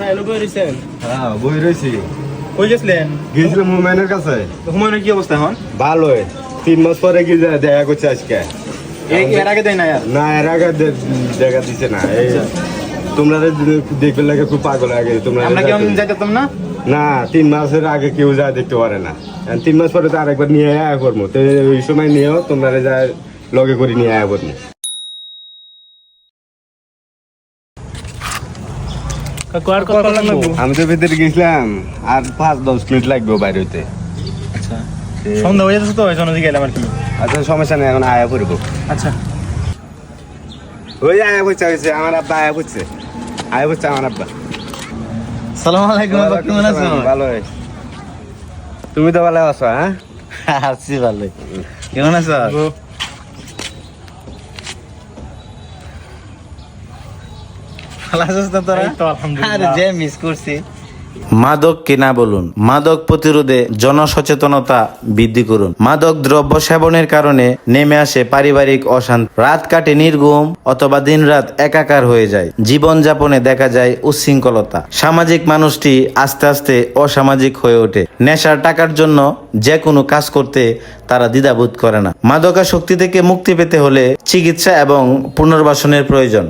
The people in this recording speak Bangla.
হ্যাঁ বই রয়েছি। কই গেছিলেন? গিয়েছিলাম হুমায়ুনের কাছে। হুমায়ুনের কি অবস্থা এখন? ভালোই, 3 মাস পরে গিয়ে দেখা করছে আজকে। এর আগে দেয় না আর? না, এর আগে দেখা দিচ্ছে না। এই তোমরা দেখবে লাগে খুব পাগল আগে। তোমরা আমরা কেমন যাইতাম না? না, 3 মাসের আগে কেউ যা দেখতে পারে না। 3 মাস পরে তো আরেকবার নিয়ে আয়া করবো। তো ওই সময় নিয়েও তোমরা যা লগে করে নিয়ে আয়া করবো। আমি তো ভিতরে গেছিলাম, আর 5-10 মিনিট লাগবে বাইরে হইতে। আচ্ছা, সন্ধ্যা হয়ে যাচ্ছে তো ওই জন্য গেলাম আর কি। আচ্ছা, সমস্যা নেই, এখন আয়া করবো। আচ্ছা, ওই আয়া করছে হয়েছে, আমার আব্বা আয়া করছে। আয়া করছে আমার আব্বা। সালাম আলাইকুম, কেমন আছো? ভালো। তুমি তো ভালো আছো? হ্যাঁ, আছি ভালো। কেমন আছো? ভালো আছিস তো তোরা? আরে যে মিস করছি। মাদক কিনা বলুন, মাদক প্রতিরোধে জনসচেতনতা বৃদ্ধি করুন। মাদক দ্রব্য সেবনের কারণে নেমে আসে পারিবারিক অশান্তি, রাত কাটে নির্ঘুম অথবা দিনরাত একাকার হয়ে যায়, জীবনযাপনে দেখা যায় উচ্ছৃঙ্খলতা, সামাজিক মানুষটি আস্তে আস্তে অসামাজিক হয়ে ওঠে, নেশার টাকার জন্য যে কোনো কাজ করতে তারা দ্বিধাবোধ করে না। মাদকাসক্তি থেকে মুক্তি পেতে হলে চিকিৎসা এবং পুনর্বাসনের প্রয়োজন।